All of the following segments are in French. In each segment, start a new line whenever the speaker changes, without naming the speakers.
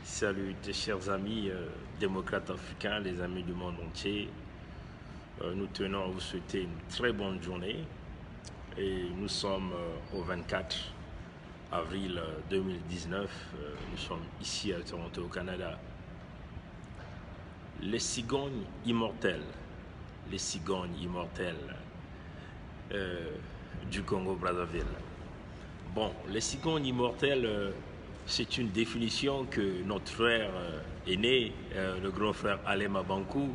Salut, tes chers amis démocrates africains, les amis du monde entier. Nous tenons à vous souhaiter une très bonne journée et nous sommes au 24 avril 2019. Nous sommes ici à Toronto, au Canada. Les cigognes immortelles, les cigognes immortelles du Congo-Brazzaville. Bon, les cigognes immortelles, c'est une définition que notre frère aîné, le grand frère Alain Mabankou,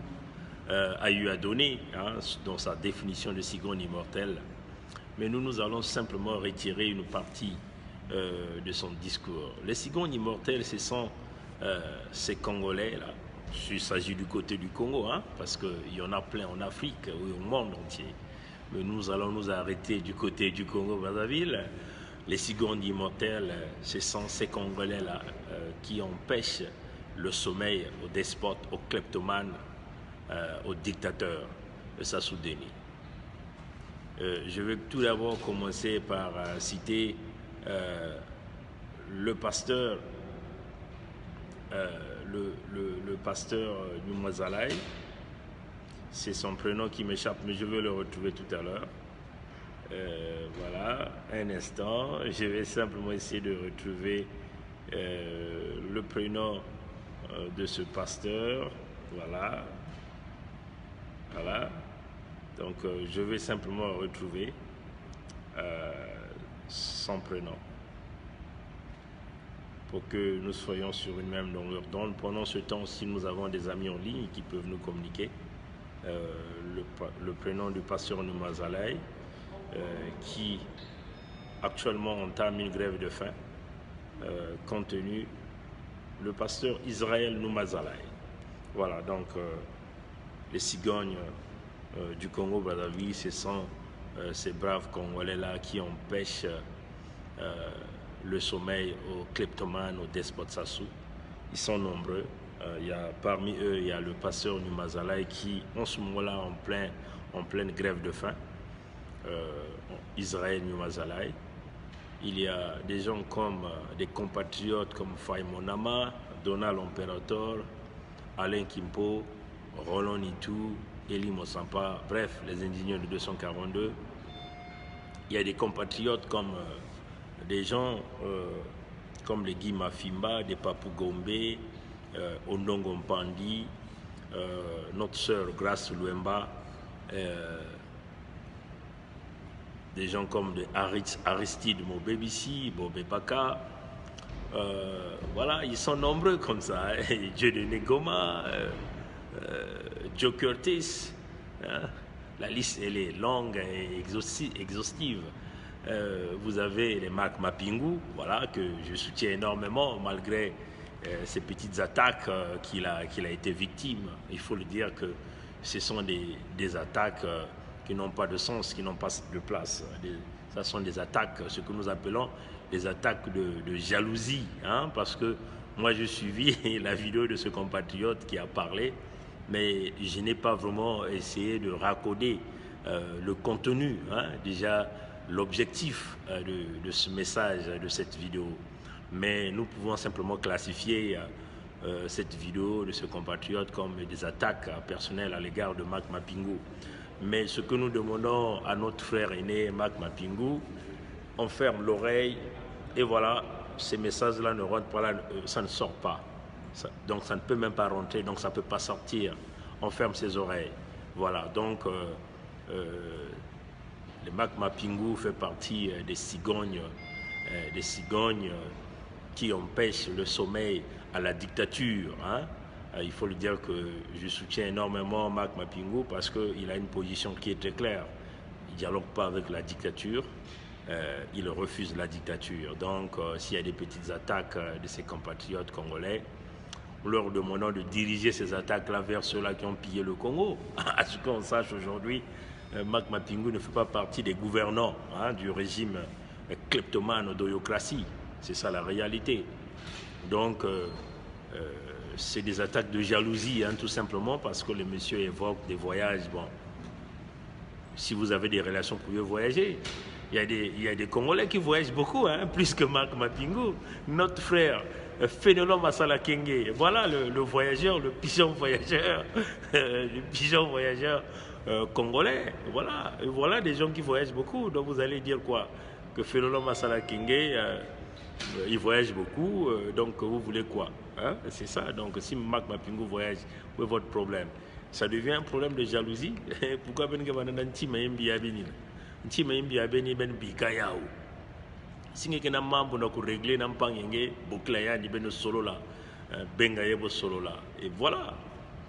a eu à donner dans sa définition de cigogne immortelle. Mais nous allons simplement retirer une partie de son discours. Les cigognes immortelles, ce sont ces Congolais-là. Il s'agit du côté du Congo, parce qu'il y en a plein en Afrique, oui, au monde entier. Mais nous allons nous arrêter du côté du Congo-Brazzaville. Les cigognes immortelles, ce sont ces Congolais-là qui empêchent le sommeil aux despotes, aux kleptomanes, aux dictateurs de Sassou Nguesso. Je vais tout d'abord commencer par citer le pasteur Numazalaï. C'est son prénom qui m'échappe, mais je vais le retrouver tout à l'heure. Voilà, un instant, je vais simplement essayer de retrouver le prénom de ce pasteur. Voilà. Voilà. Donc, je vais simplement retrouver son prénom pour que nous soyons sur une même longueur d'onde. Pendant ce temps, si nous avons des amis en ligne qui peuvent nous communiquer, le prénom du pasteur Numazalaï, qui actuellement entame une grève de faim, compte tenu le pasteur Israël Numazalaï. Voilà, donc les cigognes du Congo-Brazzaville, ce sont ces braves Congolais-là qui empêchent le sommeil aux kleptomanes, aux despotes Sassou. Ils sont nombreux. Parmi eux, il y a le pasteur Numazalaï qui, en ce moment-là, en pleine grève de faim. Israël Numazalaï. Il y a des gens comme des compatriotes comme Faye Monama, Donald Imperator, Alain Kimpo, Roland Nitou, Eli Mosampa, bref, les indignés de 242. Il y a des compatriotes comme des gens comme les Guy Mafimba, des Papou Gombe, Ondongo Mpandi, notre sœur Grace Luemba, des gens comme de Aristide Mobebisi, Bobé Baka. Voilà, ils sont nombreux comme ça. Dieu de Negoma, Joe Curtis. La liste, elle est longue et exhaustive. Vous avez les Marc Mapingu, voilà, que je soutiens énormément malgré ces petites attaques qu'il a été victime. Il faut le dire que ce sont des attaques qui n'ont pas de sens, qui n'ont pas de place. Ce sont des attaques, ce que nous appelons des attaques de jalousie, parce que moi j'ai suivi la vidéo de ce compatriote qui a parlé, mais je n'ai pas vraiment essayé de raccorder le contenu, déjà l'objectif de ce message, de cette vidéo. Mais nous pouvons simplement classifier cette vidéo de ce compatriote comme des attaques personnelles à l'égard de Marc Mapingu. Mais ce que nous demandons à notre frère aîné Marc Mapingu, on ferme l'oreille et voilà, ces messages-là ne rentrent pas là, ça ne sort pas. Donc ça ne peut même pas rentrer, donc ça ne peut pas sortir. On ferme ses oreilles. Voilà, donc le Marc Mapingu fait partie des cigognes qui empêchent le sommeil à la dictature. Il faut le dire que je soutiens énormément Marc Mapingu parce qu'il a une position qui est très claire. Il ne dialogue pas avec la dictature, il refuse la dictature. Donc, s'il y a des petites attaques de ses compatriotes congolais, nous leur demandons de diriger ces attaques-là vers ceux-là qui ont pillé le Congo. À ce qu'on sache aujourd'hui, Marc Mapingu ne fait pas partie des gouvernants du régime kleptomane d'oyocratie. C'est ça la réalité. Donc, c'est des attaques de jalousie, tout simplement, parce que le monsieur évoque des voyages. Bon, si vous avez des relations, vous pouvez voyager. il y a des Congolais qui voyagent beaucoup, hein, plus que Marc Mapingu. Notre frère, Fénelon Masala Kenge, voilà le voyageur, le pigeon voyageur, le pigeon voyageur congolais. Voilà. Et voilà des gens qui voyagent beaucoup. Donc vous allez dire quoi? Que Fénelon Masala Kenge, il voyage beaucoup, donc vous voulez quoi, hein? C'est ça. Donc si Marc Mapingu voyage, où est votre problème? Ça devient un problème de jalousie. Pourquoi ben nti mayembi abeni nti mayembi abeni ben bikayao singe kena mambo na ko régler na mpangenge boucla ya ni ben solo là, benga yebo solo là, et voilà.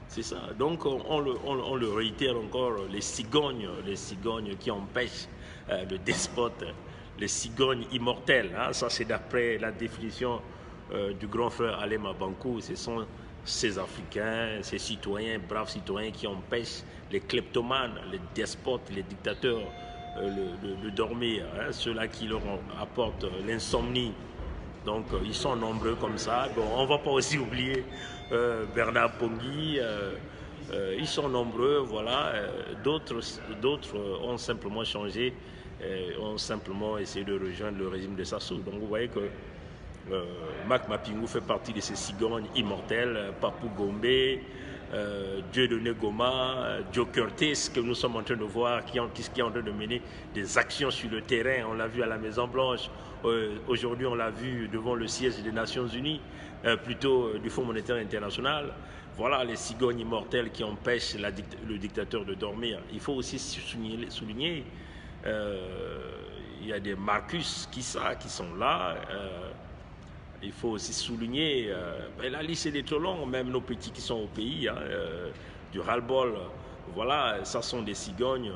C'est ça. Donc on le réitère encore, les cigognes qui empêchent le despote, les cigognes immortelles, hein, ça c'est d'après la définition du grand frère Alema Bankou. Ce sont ces Africains, ces citoyens, braves citoyens qui empêchent les kleptomanes, les despotes, les dictateurs de dormir, hein, ceux-là qui leur apportent l'insomnie. Donc ils sont nombreux comme ça. Bon, on ne va pas aussi oublier Bernard Pongui, ils sont nombreux, voilà. D'autres ont simplement changé, ont simplement essayé de rejoindre le régime de Sassou. Donc vous voyez que Marc Mapingu fait partie de ces cigognes immortels, Papou Gombe, Dieudonné Goma, Joe Curtis, que nous sommes en train de voir, qui est en train de mener des actions sur le terrain. On l'a vu à la Maison Blanche, aujourd'hui on l'a vu devant le siège des Nations Unies, plutôt du Fonds monétaire international. Voilà les cigognes immortelles qui empêchent le dictateur de dormir. Il faut aussi souligner il y a des Marcus qui sont là. Il faut aussi souligner, la liste est trop longue, même nos petits qui sont au pays, hein, du ras-le-bol. Voilà, ça sont des cigognes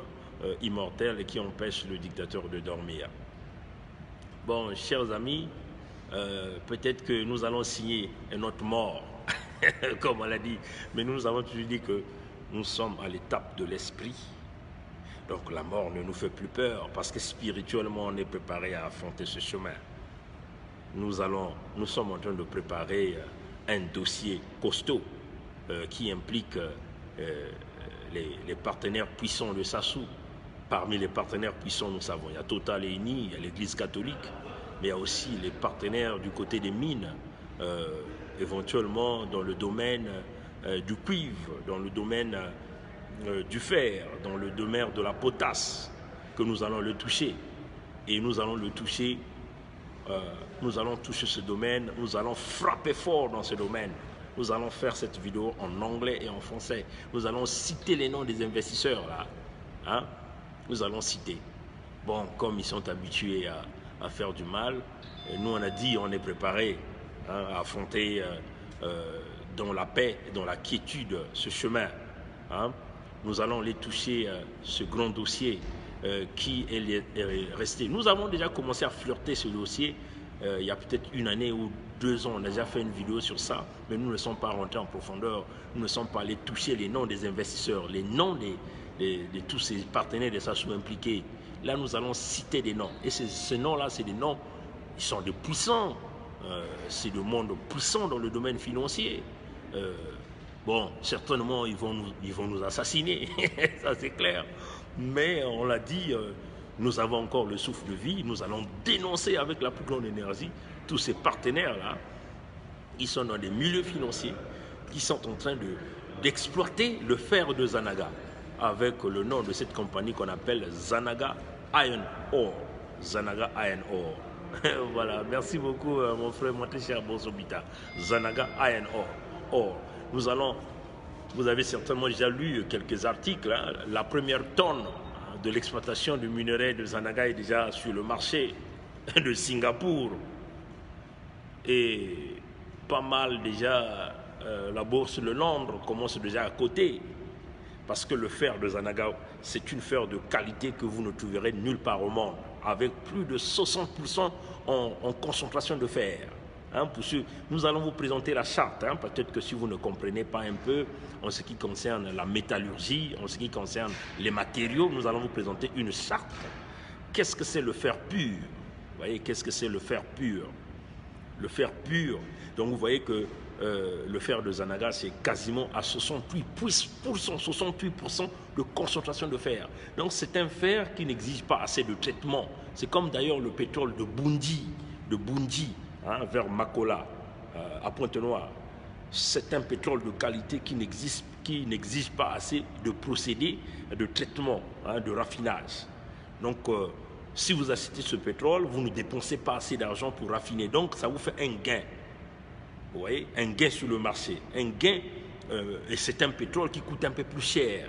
immortelles qui empêchent le dictateur de dormir. Bon, chers amis, peut-être que nous allons signer notre mort, comme on l'a dit, mais nous avons toujours dit que nous sommes à l'étape de l'esprit. Donc la mort ne nous fait plus peur, parce que spirituellement on est préparé à affronter ce chemin. Nous sommes en train de préparer un dossier costaud qui implique les partenaires puissants de Sassou. Parmi les partenaires puissants, nous savons, il y a Total et Eni, il y a l'Église catholique, mais il y a aussi les partenaires du côté des mines, éventuellement dans le domaine du cuivre, dans le domaine du fer, dans le domaine de la potasse, que nous allons le toucher. Et nous allons le toucher. Nous allons toucher ce domaine, nous allons frapper fort dans ce domaine. Nous allons faire cette vidéo en anglais et en français. Nous allons citer les noms des investisseurs là. Hein? Nous allons citer. Bon, comme ils sont habitués à faire du mal, nous on a dit, on est préparé, hein, à affronter dans la paix et dans la quiétude ce chemin. Hein? Nous allons les toucher, ce grand dossier qui est resté. Nous avons déjà commencé à flirter ce dossier il y a peut-être une année ou 2 ans. On a déjà fait une vidéo sur ça, mais nous ne sommes pas rentrés en profondeur. Nous ne sommes pas allés toucher les noms des investisseurs, les noms de tous ces partenaires de Sassou impliqués. Là, nous allons citer des noms. Et ces noms-là, c'est des noms, ils sont des puissants. C'est le monde puissant dans le domaine financier. Bon, certainement, ils vont nous assassiner, ça c'est clair. Mais on l'a dit, nous avons encore le souffle de vie. Nous allons dénoncer avec la plus grande énergie tous ces partenaires-là. Ils sont dans des milieux financiers qui sont en train d'exploiter le fer de Zanaga avec le nom de cette compagnie qu'on appelle Zanaga Iron Ore. Zanaga Iron Ore. Voilà, merci beaucoup mon frère, mon très cher Bonsobita. Zanaga Iron Ore. Vous avez certainement déjà lu quelques articles, hein. La première tonne de l'exploitation du minerai de Zanaga est déjà sur le marché de Singapour. Et pas mal déjà, la bourse de Londres commence déjà à coter. Parce que le fer de Zanaga, c'est une fer de qualité que vous ne trouverez nulle part au monde. Avec plus de 60% en concentration de fer. Hein, nous allons vous présenter la charte, hein, peut-être que si vous ne comprenez pas un peu en ce qui concerne la métallurgie, en ce qui concerne les matériaux, nous allons vous présenter une charte. Qu'est-ce que c'est le fer pur? Vous voyez, qu'est-ce que c'est le fer pur? Le fer pur, donc vous voyez que le fer de Zanaga, c'est quasiment à 68% de concentration de fer. Donc c'est un fer qui n'exige pas assez de traitement. C'est comme d'ailleurs le pétrole de Bundy, hein, vers Makola, à Pointe-Noire. C'est un pétrole de qualité qui n'exige pas assez de procédés de traitement, hein, de raffinage. Donc, si vous achetez ce pétrole, vous ne dépensez pas assez d'argent pour raffiner. Donc, ça vous fait un gain. Vous voyez, un gain sur le marché. Un gain, et c'est un pétrole qui coûte un peu plus cher.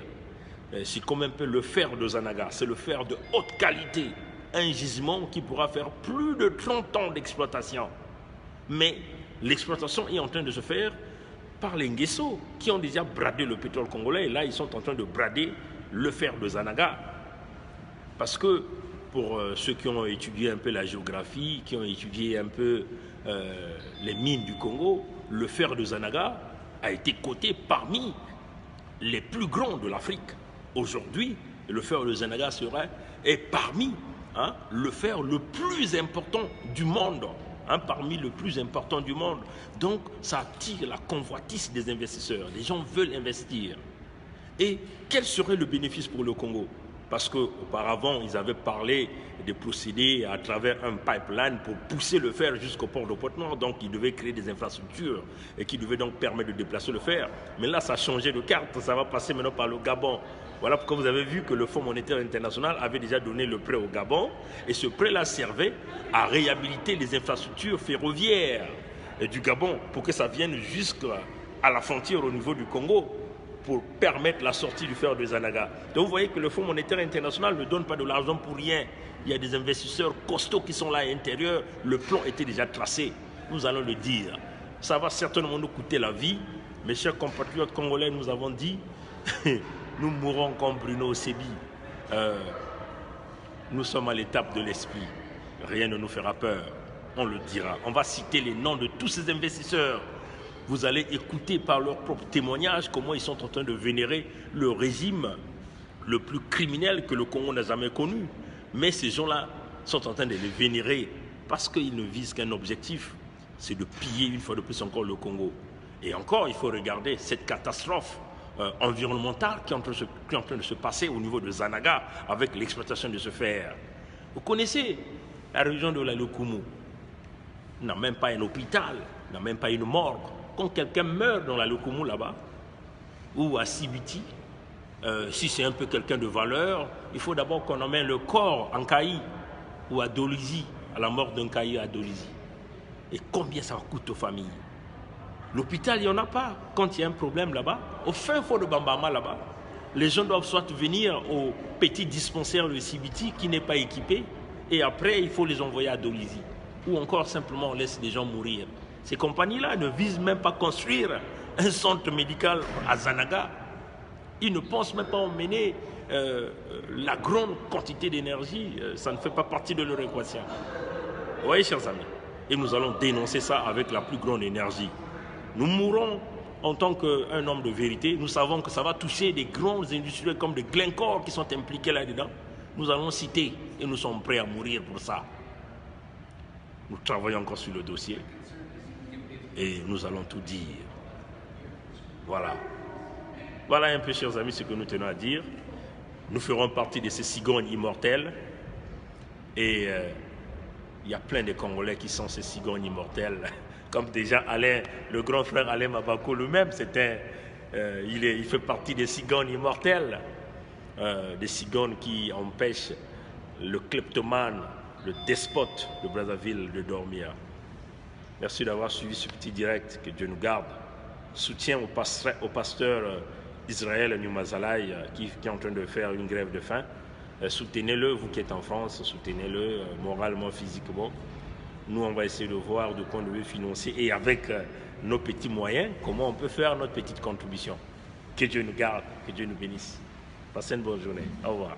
C'est comme un peu le fer de Zanaga. C'est le fer de haute qualité. Un gisement qui pourra faire plus de 30 ans d'exploitation. Mais l'exploitation est en train de se faire par les Nguesso, qui ont déjà bradé le pétrole congolais. Et là, ils sont en train de brader le fer de Zanaga. Parce que, pour ceux qui ont étudié un peu la géographie, qui ont étudié un peu les mines du Congo, le fer de Zanaga a été coté parmi les plus grands de l'Afrique. Aujourd'hui, le fer de Zanaga est parmi, hein, le fer le plus important du monde. Hein, parmi le plus important du monde. Donc, ça attire la convoitise des investisseurs. Les gens veulent investir. Et quel serait le bénéfice pour le Congo? Parce qu'auparavant, ils avaient parlé de procéder à travers un pipeline pour pousser le fer jusqu'au port de Pointe-Noire. Donc, ils devaient créer des infrastructures et qui devaient donc permettre de déplacer le fer. Mais là, ça a changé de carte. Ça va passer maintenant par le Gabon. Voilà pourquoi vous avez vu que le Fonds monétaire international avait déjà donné le prêt au Gabon. Et ce prêt-là servait à réhabiliter les infrastructures ferroviaires du Gabon pour que ça vienne jusqu'à la frontière au niveau du Congo, pour permettre la sortie du fer de Zanaga. Donc vous voyez que le Fonds monétaire international ne donne pas de l'argent pour rien. Il y a des investisseurs costauds qui sont là à l'intérieur. Le plan était déjà tracé. Nous allons le dire. Ça va certainement nous coûter la vie. Mes chers compatriotes congolais, nous avons dit, nous mourrons comme Bruno Sebi. Nous sommes à l'étape de l'esprit. Rien ne nous fera peur. On le dira. On va citer les noms de tous ces investisseurs. Vous allez écouter par leur propre témoignage comment ils sont en train de vénérer le régime le plus criminel que le Congo n'a jamais connu. Mais ces gens-là sont en train de les vénérer parce qu'ils ne visent qu'un objectif, c'est de piller une fois de plus encore le Congo. Et encore, il faut regarder cette catastrophe environnementale qui est en train de se passer au niveau de Zanaga avec l'exploitation de ce fer. Vous connaissez la région de la Lokumu, n'a même pas un hôpital, n'a même pas une morgue. Quand quelqu'un meurt dans la Lokumu là-bas, ou à Sibiti, si c'est un peu quelqu'un de valeur, il faut d'abord qu'on emmène le corps en Kaï ou à Dolisie, à la mort d'un Kaï à Dolisie. Et combien ça coûte aux familles? L'hôpital, il n'y en a pas. Quand il y a un problème là-bas, au fin fond de Bambama là-bas, les gens doivent soit venir au petit dispensaire de Sibiti qui n'est pas équipé, et après il faut les envoyer à Dolisie. Ou encore simplement on laisse les gens mourir. Ces compagnies-là ne visent même pas à construire un centre médical à Zanaga. Ils ne pensent même pas emmener la grande quantité d'énergie. Ça ne fait pas partie de leur équation. Vous voyez, chers amis? Et nous allons dénoncer ça avec la plus grande énergie. Nous mourrons en tant qu'un homme de vérité. Nous savons que ça va toucher des grands industriels comme des Glencore qui sont impliqués là-dedans. Nous allons citer et nous sommes prêts à mourir pour ça. Nous travaillons encore sur le dossier et nous allons tout dire. Voilà. Voilà un peu, chers amis, ce que nous tenons à dire. Nous ferons partie de ces cigognes immortels et il y a plein de Congolais qui sont ces cigognes immortels. Comme déjà Alain, le grand frère Alain Mabako lui-même, il fait partie des cigognes immortels, des cigognes qui empêchent le kleptomane, le despote de Brazzaville de dormir. Merci d'avoir suivi ce petit direct, que Dieu nous garde. Soutien au pasteur Israël Nyumazalai qui est en train de faire une grève de faim. Soutenez-le, vous qui êtes en France, soutenez-le moralement, physiquement. Nous, on va essayer de voir du point de vue financier et avec nos petits moyens, comment on peut faire notre petite contribution. Que Dieu nous garde, que Dieu nous bénisse. Passez une bonne journée. Au revoir.